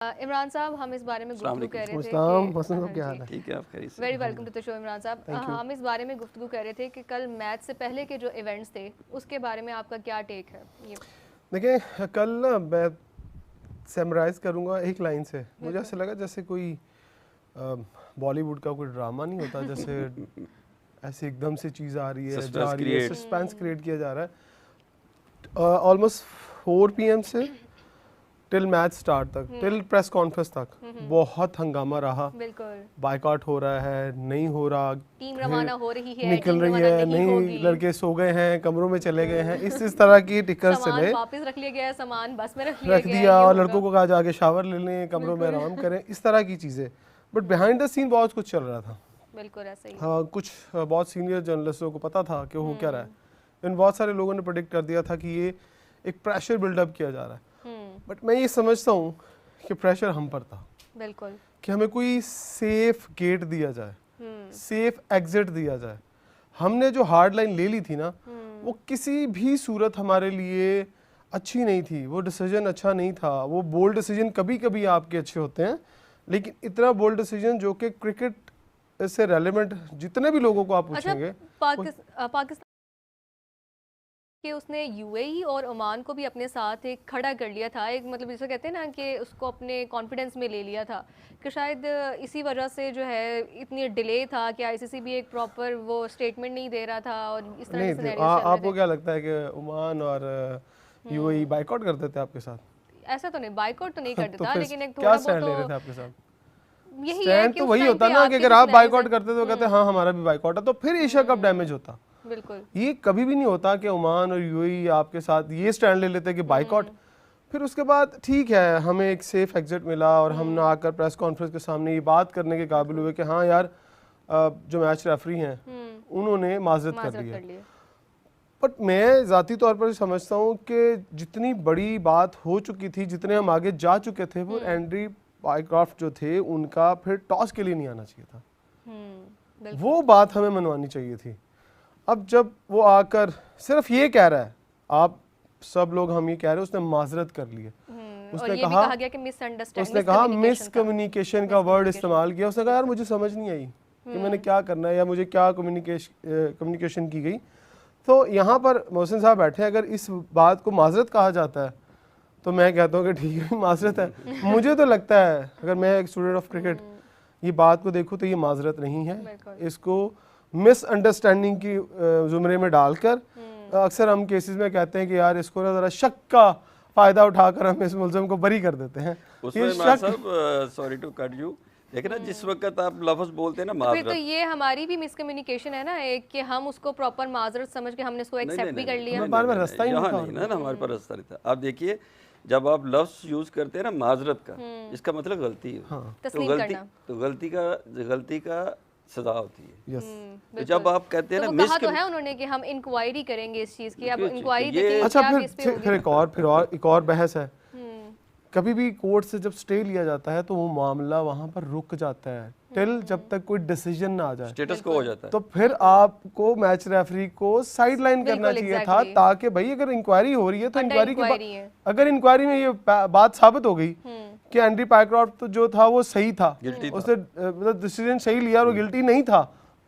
इमरान साहब, हम इस बारे में गुफ्तगू कर रहे थे कि क्या हाल है? ठीक है, आप खैरियत से? Very welcome to the show Imran साहब। हम इस बारे में गुफ्तगू कर रहे थे कि कल मैच से पहले के जो इवेंट्स थे उसके बारे में आपका क्या टेक है? ये देखिए, कल ना मैं समराइज करूंगा एक लाइन से। मुझे ऐसा लगा जैसे कोई बॉलीवुड का कोई ड्रामा नहीं होता, जैसे ऐसे एकदम से चीज़ आ रही है, जा रही है, सस्पेंस क्रिएट किया जा रहा है। ऑलमोस्ट 4 PM से टिल मैच स्टार्ट तक, टिल प्रेस कॉन्फ्रेंस तक बहुत हंगामा रहा। बिल्कुल, बायकॉट हो रहा है, नहीं हो रहा, टीम रवाना हो रही है, निकल रही है, नहीं, लड़के सो गए हैं, कमरों में चले गए हैं, इस तरह की टिकर्स चले। सामान वापस रख लिया गया, सामान बस में रख लिया दिया और लड़कों को कहा जाके शावर ले लें, कमरों में आराम करें, इस तरह की चीज़ें। बट बिहाइंड द सीन बहुत कुछ चल रहा था। बिल्कुल ऐसे ही। हाँ, कुछ बहुत सीनियर जर्नलिस्टों को पता था कि हो क्या रहा है। इन बहुत सारे लोगों ने प्रेडिक्ट कर दिया था कि ये एक प्रेशर बिल्डअप किया जा रहा है। बट मैं ये समझता हूँ कि प्रेशर हम पर था। बिल्कुल, कि हमें कोई सेफ गेट दिया जाए, सेफ एग्जिट दिया जाए। हमने जो हार्ड लाइन ले ली थी ना, वो किसी भी सूरत हमारे लिए अच्छी नहीं थी। वो डिसीजन अच्छा नहीं था। वो बोल्ड डिसीजन कभी कभी आपके अच्छे होते हैं, लेकिन इतना बोल्ड डिसीजन जो कि क्रिकेट से रेलेवेंट जितने भी लोगों को आप पूछेंगे। पाकिस्तान कि उसने यूएई और ओमान को भी अपने साथ एक खड़ा कर लिया था, एक मतलब जिसे कहते हैं ना कि उसको अपने कॉन्फिडेंस में ले लिया था, कि शायद इसी वजह से जो है इतनी डिले था कि आईसीसी भी एक प्रॉपर वो स्टेटमेंट नहीं दे रहा था और इस तरह के आपको क्या लगता है कि ओमान और यूएई बायकॉट करते थे आपके साथ? ऐसा तो नहीं, बायकॉट तो नहीं करता था, लेकिन एक थोड़ा बहुत ले रहे थे आपके साथ। यही है कि तो वही होता ना कि अगर आप बायकॉट करते तो कहते हाँ हमारा भी बायकॉट है, तो फिर एशिया कप डैमेज होता। बिल्कुल, ये कभी भी नहीं होता कि ओमान और यूएई आपके साथ ये स्टैंड ले लेते कि बायकॉट। फिर उसके बाद ठीक है, हमें एक सेफ एग्जिट मिला और हम ना आकर प्रेस कॉन्फ्रेंस के सामने ये बात करने के काबिल हुए कि हाँ यार, जो मैच रेफरी हैं उन्होंने माजरत कर ली है। बट मैं ज़ाती तौर पर समझता हूँ कि जितनी बड़ी बात हो चुकी थी, जितने हम आगे जा चुके थे, वो एंड्री बायकॉट जो थे उनका फिर टॉस के लिए नहीं आना चाहिए था। वो बात हमें मनवानी चाहिए थी। अब जब वो आकर सिर्फ ये कह रहा है, आप सब लोग हम ये कह रहे हैं उसने माजरत कर ली है, उसने कहा मिसकम्युनिकेशन का वर्ड इस्तेमाल किया। उसने कहा यार मुझे समझ नहीं आई कि मैंने क्या करना है या मुझे क्या कम्युनिकेशन की गई। तो यहाँ पर मोहसिन साहब बैठे, अगर इस बात को माजरत कहा जाता है तो मैं कहता हूँ कि ठीक है माजरत है। मुझे तो लगता है, अगर मैं एक स्टूडेंट ऑफ क्रिकेट ये बात को देखूँ तो ये माजरत नहीं है। इसको मिसअंडरस्टैंडिंग की जुमरे में डालकर अक्सर हम केसेस में कहते हैं कि यार इसको ना ज़रा शक का फ़ायदा उठाकर हम इस मुल्ज़िम को बरी कर देते हैं। उसमें साहब सॉरी टू कट यू, लेकिन ना जिस वक्त आप लफ्ज़ बोलते हैं ना माजरत, तो ये हमारी भी मिसकम्युनिकेशन है ना, एक कि हम उसको प्रॉपर माजरत समझ के हमने उसको एक्सेप्ट भी कर लिया। बार बार रास्ता ही नहीं ना, हमारे पास रास्ता नहीं था। आप देखिए, जब आप लफ्ज़ यूज़ करते हैं ना माजरत का, इसका मतलब गलती है। तो गलती का सजा होती है। तो जब आप कहते हैं ना, कहा तो है उन्होंने कि हम इंक्वायरी करेंगे इस चीज़ की। अब इंक्वायरी देखिए, अच्छा फिर एक और बहस है। कभी भी कोर्ट से जब स्टे लिया जाता है तो वो मामला वहाँ पर रुक जाता है टिल जब तक कोई डिसीजन ना आ जाए, स्टेटस को हो जाता है। तो फिर आपको मैच रेफरी को साइड लाइन करना चाहिए था, ताकि भाई अगर इंक्वायरी हो रही है तो इंक्वायरी के अगर इंक्वायरी में ये बात साबित हो गई कि एंड्री बायकॉट जो था वो सही था, उसने मतलब डिसीजन सही लिया और वो गिल्टी नहीं था,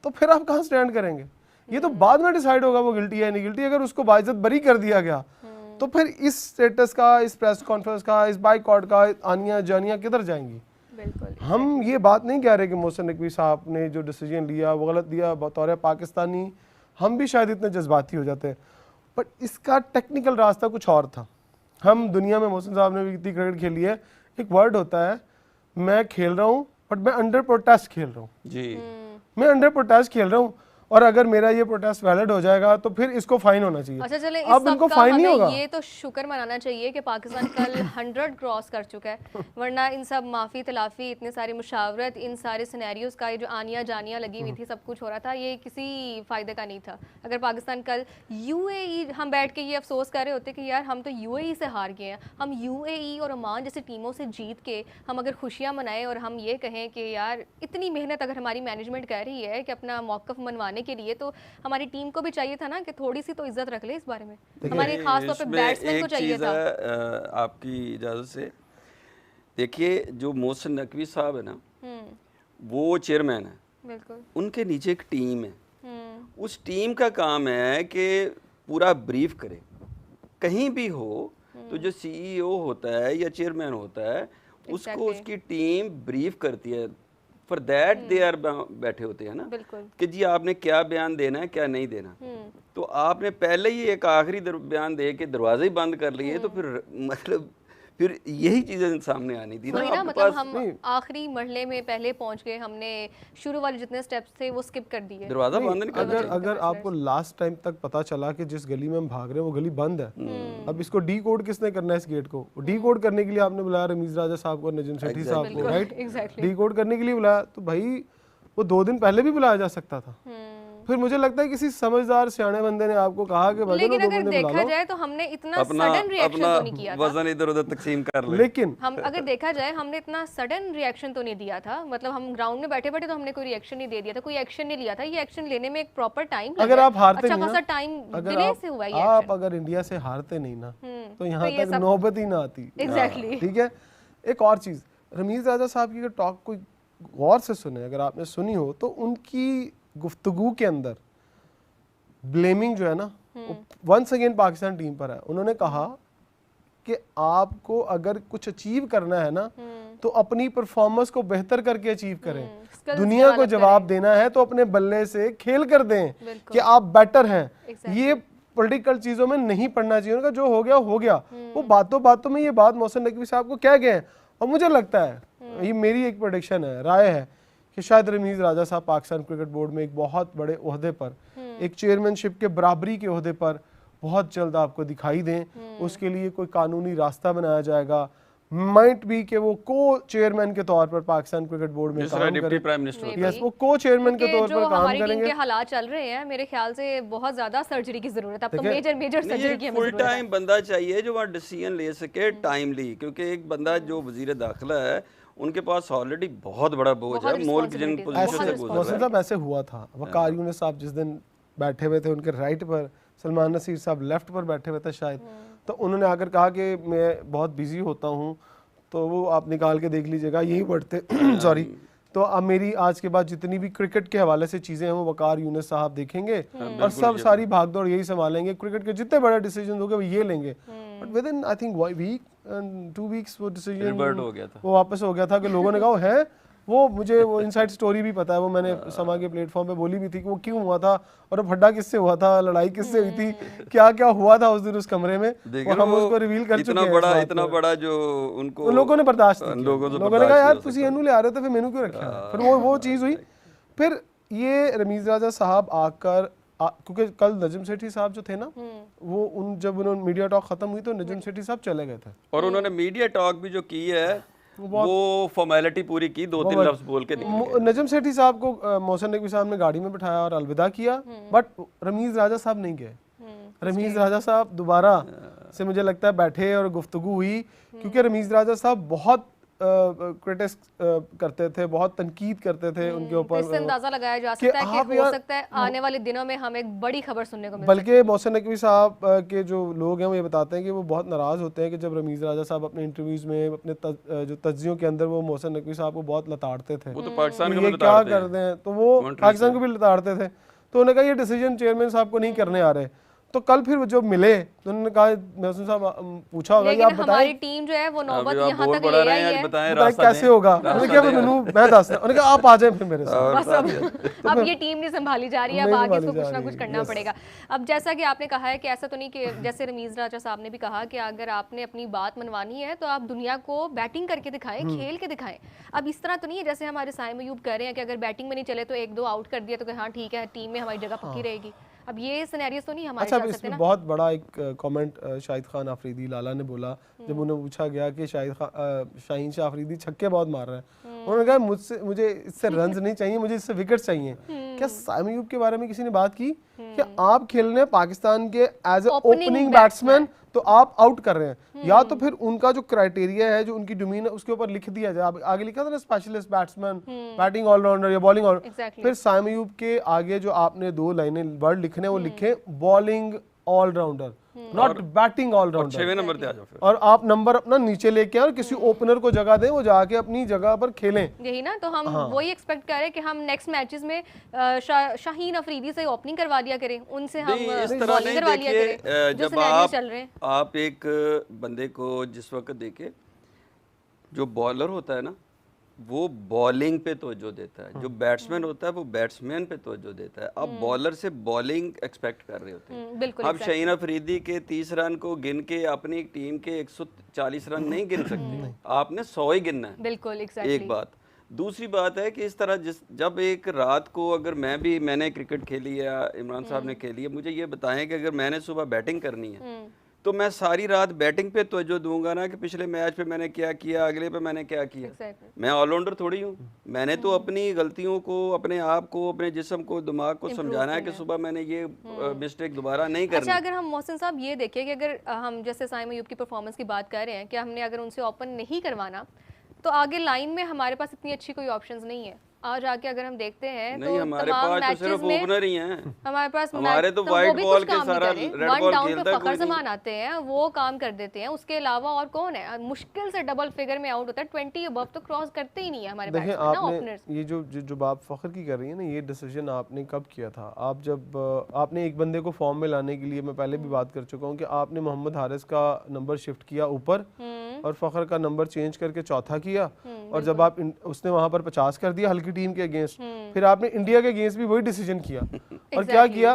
तो फिर आप कहाँ स्टैंड करेंगे? ये तो बाद में डिसाइड होगा वो गिल्टी है नहीं गिल्टी। अगर उसको बाइज्जत बरी कर दिया गया तो फिर इस स्टेटस का, इस प्रेस कॉन्फ्रेंस का, इस बायकॉट का आनियां जानियां किधर जाएंगी? बिल्कुल। हम ये बात नहीं कह रहे कि मोहसिन नकवी साहब ने जो डिसीजन लिया वो गलत दिया। बतौर पाकिस्तानी हम भी शायद इतने जज्बाती हो जाते हैं, बट इसका टेक्निकल रास्ता कुछ और था। हम दुनिया में, मोहसिन साहब ने भी इतनी क्रिकेट खेली है, एक वर्ड होता है मैं खेल रहा हूँ बट मैं अंडर प्रोटेस्ट खेल रहा हूँ जी। मैं अंडर प्रोटेस्ट खेल रहा हूँ और अगर मेरा ये प्रोटेस्ट वैलिड हो जाएगा तो फिर इसको फाइन होना चाहिए। अच्छा चले, अब इनको फाइन नहीं होगा। ये तो शुक्र मनाना चाहिए कि पाकिस्तान कल 100 क्रॉस कर चुका है, वरना इन सब माफ़ी तलाफ़ी, इतने सारी मुशावरत, इन सारे सिनेरियोज का, ये जो आनियाँ जानियाँ लगी हुई थी, सब कुछ हो रहा था, ये किसी फ़ायदे का नहीं था। अगर पाकिस्तान कल यूएई, हम बैठ के ये अफसोस कर रहे होते कि यार हम तो यूएई से हार गए हैं, हम यूएई और ओमान जैसी टीमों से जीत के हम अगर खुशियाँ मनाएं और हम ये कहें कि यार इतनी मेहनत अगर हमारी मैनेजमेंट कर रही है कि अपना मौक़िफ़ मनवाने के लिए, तो हमारी टीम को भी चाहिए था ना कि थोड़ी सी तो इज्जत रख ले इस बारे में। हमारे खास तौर पे बैट्समैन को चाहिए था। आपकी इजाज़त से देखिए जो मोहसिन नकवी साहब है ना, वो चेयरमैन है, बिल्कुल, उनके नीचे एक टीम है। उस टीम का काम है कि पूरा ब्रीफ करे, कहीं भी हो तो जो सीईओ होता है या चेयरमैन होता है उसको उसकी टीम ब्रीफ करती है। फॉर दैट दे आर बैठे होते हैं ना कि जी आपने क्या बयान देना है, क्या नहीं देना। तो आपने पहले ही एक आखिरी बयान दे के दरवाजे ही बंद कर लिए तो फिर मतलब फिर यही चीजें सामने आनी थी ना। मतलब हम आखिरी मरहले में पहले पहुंच गए, हमने शुरू वाले जितने स्टेप्स थे वो स्किप कर दिए, दरवाजा बंद नहीं कर। अगर आपको लास्ट टाइम तक पता चला कि जिस गली में हम भाग रहे हैं वो गली बंद है, अब इसको डी कोड किसने करना है इस गेट को? डी कोड करने के लिए आपने बुलाया रमीज राजा साहब को, नजम सेठी साहब को, राइट? डी कोड करने के लिए बुलाया, तो भाई वो 2 दिन पहले भी बुलाया जा सकता था। फिर मुझे लगता है किसी समझदार सियाने बंदे ने आपको कहा कि लेकिन अगर देखा जाए तो हमने इतना सडन रिएक्शन तो नहीं किया था, वजन इधर-उधर तकसीम कर ले। लेकिन हम अगर देखा जाए हमने इतना सडन रिएक्शन तो नहीं दिया था, मतलब हम ग्राउंड में बैठे बैठे तो हमने कोई रिएक्शन नहीं दे दिया था, कोई एक्शन नहीं लिया था। ये एक्शन लेने में एक प्रॉपर टाइम लगा। अगर आप हारते अच्छा नहीं खासा ना, टाइम अगर डिले से हुआ ये आप अगर इंडिया से हारते नहीं ना तो यहाँ तक नौबत ही ना आती। एग्जैक्टली, ठीक है। एक और चीज, रमीज राजा साहब की टॉक कोई गौर से सुने, अगर आपने सुनी हो तो उनकी गुफ्तगू के अंदर ब्लेमिंग जो है ना वंस अगेन पाकिस्तान टीम पर है। उन्होंने कहा कि आपको अगर कुछ अचीव करना है ना तो अपनी परफॉर्मेंस को बेहतर करके अचीव करें, दुनिया को जवाब देना है तो अपने बल्ले से खेल कर दें कि आप बेटर हैं। ये पॉलिटिकल चीजों में नहीं पढ़ना चाहिए। उनका जो हो गया हो गया। वो बातों बातों में ये बात मोहसिन नकवी साहब को कह गए हैं, और मुझे लगता है, ये मेरी एक प्रेडिक्शन है, राय है, कि शायद रमीज राजा साहब पाकिस्तान क्रिकेट बोर्ड में एक बहुत बड़े ओहदे पर, एक चेयरमैनशिप के बराबरी के ओहदे पर बहुत जल्द आपको दिखाई दें। उसके लिए कोई कानूनी रास्ता बनाया जाएगा। माइट भी कि वो को चेयरमैन के तौर पर पाकिस्तान क्रिकेट बोर्ड में काम डिप्टी प्राइम मिनिस्टर, यस, वो को चेयरमैन के तौर पर काम करेंगे। के हालात चल रहे हैं, मेरे ख्याल से बहुत ज्यादा सर्जरी की जरूरत है। अब तो मेजर सर्जरी की फुल टाइम बंदा चाहिए जो वहाँ डिसीजन ले सके टाइमली, क्योंकि एक बंदा जो वजीर दाखिला है उनके पास ऑलरेडी बहुत बड़ा बोझ है, मुल्क जिन पोजीशन से गुजर रहा है। ऐसे हुआ था, वकार यूनुस साहब जिस दिन बैठे हुए थे उनके राइट पर, सलमान नसीर साहब लेफ्ट पर बैठे हुए थे शायद, तो उन्होंने आकर कहा कि मैं बहुत बिजी होता हूँ, तो वो आप निकाल के देख लीजिएगा, यही पढ़ते सॉरी। तो अब मेरी आज के बाद जितनी भी क्रिकेट के हवाले से चीजें हैं वो वकार यूनुस साहब देखेंगे और सब सारी भागदौड़ यही संभालेंगे। क्रिकेट के जितने बड़े डिसीजन होंगे वो ये लेंगे। But within I think week and 2 weeks वो डिसीजन हो गया था, वो वापस हो गया था कि लोगों ने कहा है वो, मुझे वो इनसाइड स्टोरी भी पता है, वो मैंने समा के प्लेटफॉर्म पे बोली भी थी कि वो क्यों हुआ था और फड्डा किससे हुआ था, लड़ाई किससे हुई थी, क्या क्या हुआ था उस दिन उस कमरे में, और हम उसको रिवील कर चुके हैं। इतना बड़ा जो उनको लोगों ने बर्दाश्त नहीं किया। लोगों ने कहा यार तुसी इन्हू ले आ रहे थे, फिर मेनू क्यों रखा? फिर वो चीज़ हुई। फिर ये रमीज राजा साहब आकर, क्योंकि कल नजम सेठी साहब जो थे ना, वो जब उन्होंने मीडिया टॉक खत्म हुई तो नजम सेठी साहब चले गए थे, और उन्होंने मीडिया टॉक भी जो की है वो फॉर्मेलिटी पूरी की, 2-3 लफ्ज बोल के निकले। नजम सेठी साहब को मोहसिन नकवी साहब ने गाड़ी में बिठाया और अलविदा किया, बट रमीज राजा साहब नहीं गए। रमीज राजा साहब दोबारा से मुझे लगता है बैठे और गुफ्तगू हुई, क्योंकि रमीज राजा साहब बहुत क्रिटिक्स करते थे, बहुत तनकीद करते थे उनके ऊपर। इससे अंदाजा लगाया जा सकता है कि हो सकता है आने वाले दिनों में हमें एक बड़ी खबर सुनने को मिले। बल्कि मोहसिन नकवी साहब के जो लोग हैं वो ये बताते हैं कि वो बहुत नाराज़ होते हैं कि जब रमीज राजा साहब अपने इंटरव्यूज में, अपने जो तज्जियों के अंदर वो मोहसिन नकवी साहब को बहुत लताड़ते थे, वो तो पाकिस्तान को ये क्या कर रहे हैं, तो वो पाकिस्तान को भी लताड़ते थे। तो उन्होंने कहा ये डिसीजन चेयरमैन साहब को नहीं करने आ रहे। तो कल फिर जब मिले तो उन्होंने कहा, मोहसिन साहब पूछा होगा कि आप बताएं हमारी टीम जो है वो नौबत यहाँ तक ले आई है, बताएं कैसे होगा। उन्होंने कहा मैं दस, उन्होंने कहा आप आ जाएं फिर मेरे साथ। अब ये टीम नहीं संभाली जा रही है, अब आगे इसको कुछ ना कुछ करना पड़ेगा। अब जैसा कि आपने कहा है कि ऐसा तो नहीं कि जैसे रमीज राजा साहब ने भी कहा कि अगर आपने अपनी बात मनवानी है तो आप दुनिया को बैटिंग करके दिखाएं, खेल के दिखाएं। अब इस तरह तो नहीं है जैसे हमारे साइम अयूब कह रहे हैं कि अगर बैटिंग में नहीं चले तो 1-2 आउट कर दिया तो हाँ ठीक है, टीम में हमारी जगह पक्की रहेगी। अब ये सिनेरियो तो नहीं हमारे साथ सकते ना। बहुत बड़ा एक कमेंट शाहिद खान आफरीदी लाला ने बोला जब उन्हें पूछा गया कि शाहीन शाह आफरीदी छक्के बहुत मार रहे हैं, उन्होंने कहा मुझे इससे रन्स नहीं चाहिए, मुझे इससे विकेट चाहिए। क्या साइम अयूब के बारे में किसी ने बात की कि आप खेल रहे हैं पाकिस्तान के एज ए ओपनिंग बैट्समैन तो आप आउट कर रहे हैं, या तो फिर उनका जो क्राइटेरिया है, जो उनकी डोमेन है, उसके ऊपर लिख दिया जाए। आगे लिखा था ना स्पेशलिस्ट बैट्समैन, बैटिंग ऑलराउंडर या बॉलिंग ऑलराउंडर। फिर साइम अयूब के आगे जो आपने 2 लाइनें वर्ड लिखने वो लिखे bowling allrounder. Not batting allrounder. 6वें नंबर पे आ जाओ फिर। और आप नंबर अपना नीचे लेके आए और किसी ओपनर को जगह दें, वो जाके अपनी जगह पर खेलें। यही ना, तो हम वही एक्सपेक्ट कर रहे हैं कि हम नेक्स्ट मैचेस में शाहीन अफरीदी से ओपनिंग करवा दिया करें, उनसे हम बॉलिंग करवा लिया करें। जब आप एक बंदे को जिस वक्त देखे, जो बॉलर होता है ना वो बॉलिंग पे तवज्जो देता है, जो बैट्समैन होता है वो बैट्समैन पे तवज्जो देता है। अब बॉलर से बॉलिंग एक्सपेक्ट कर रहे होते हैं। अब शाहीन अफरीदी के 30 रन को गिन के अपनी टीम के 140 रन नहीं गिन सकते, आपने 100 ही गिनना है। बिल्कुल एक बात। दूसरी बात है कि इस तरह जब एक रात को अगर मैंने क्रिकेट खेली है, इमरान साहब ने खेली है, मुझे ये बताएं कि अगर मैंने सुबह बैटिंग करनी है तो मैं सारी रात बैटिंग पे तवज्जो दूंगा ना कि पिछले मैच पे मैंने क्या किया, अगले पे मैंने क्या किया। मैं ऑलराउंडर थोड़ी हूँ। मैंने तो अपनी गलतियों को, अपने आप को, अपने जिस्म को, दिमाग को समझाना है कि सुबह मैंने ये मिस्टेक दोबारा नहीं करनी। अच्छा, अगर हम मोहसिन साहब ये देखिए कि अगर हम जैसे साइम अयूब की परफॉर्मेंस की बात कर रहे हैं कि हमने अगर उनसे ओपन नहीं करवाना तो आगे लाइन में हमारे पास इतनी अच्छी कोई ऑप्शंस नहीं है। आज आके अगर हम देखते हैं नहीं, तो हमारे तमाम पास तो मैचेस सिर्फ में ओपनर ही हैं। हमारे पास हमारे तो वाइट बॉल के सारा रेड बॉल खेलता है। फखर जमान आते हैं, वो काम कर देते हैं। उसके अलावा और कौन है? मुश्किल से डबल फिगर में आउट होता है, 20 अबव तो क्रॉस करते ही नहीं है हमारे देखिए बैट्समैन ना, आपने ओपनर्स। ये जो बात फखर की कर रही है ना, ये डिसीजन आपने कब किया था? आप जब आपने एक बंदे को फॉर्म में लाने के लिए, मैं पहले भी बात कर चुका हूँ कि आपने मोहम्मद हारिस का नंबर शिफ्ट किया ऊपर और फखर का नंबर चेंज करके चौथा किया, और जब आप उसने वहां पर 50 कर दिया हल्की टीम के अगेंस्ट, फिर आपने इंडिया के अगेंस्ट भी वही डिसीजन किया। और क्या किया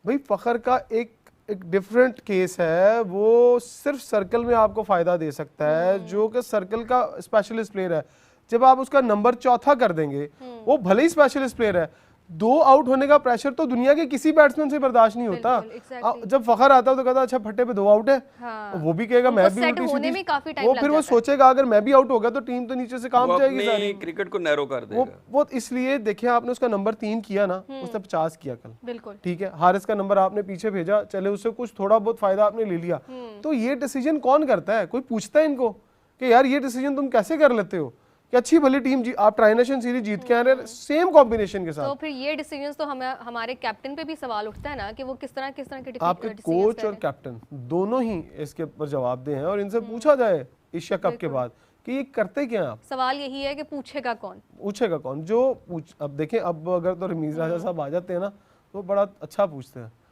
भाई, फखर का एक डिफरेंट केस है, वो सिर्फ सर्कल में आपको फायदा दे सकता है, जो कि सर्कल का स्पेशलिस्ट प्लेयर है। जब आप उसका नंबर चौथा कर देंगे, वो भले ही स्पेशलिस्ट प्लेयर है, 2 आउट होने का प्रेशर तो दुनिया के किसी बैट्समैन से बर्दाश्त नहीं होता। जब फखर आता है तो कहता अच्छा फट्टे पे 2 आउट है, वो भी कहेगा मैं भी उल्टी सीधी, वो फिर वो सोचेगा अगर मैं भी आउट हो गया तो टीम तो नीचे से काम जाएगी सारी, क्रिकेट को नैरो कर देगा वो। इसलिए देखिए आपने उसका नंबर 3 किया ना, उसने 50 किया कल, ठीक है। हारिस का नंबर आपने पीछे भेजा, चले उससे कुछ थोड़ा बहुत फायदा आपने ले लिया। तो ये डिसीजन कौन करता है? कोई पूछता है इनको कि यार ये डिसीजन तुम कैसे कर लेते हो कि अच्छी भली टीम आप ट्राई नेशन सीरीज जीत के आ रहे हैं सेम कॉम्बिनेशन के साथ। तो फिर ये डिसीजंस तो हमारे कैप्टन पे भी सवाल उठता है ना कि वो किस तरह के आपके कोच और कैप्टन दोनों ही इसके ऊपर जवाब दे हैं, और इनसे पूछा जाए एशिया कप के बाद कि ये करते क्या आप। सवाल यही है कि पूछेगा कौन, अब देखें, अब अगर तो रमीज राजा साहब आ जाते हैं ना तो बड़ा अच्छा पूछते हैं।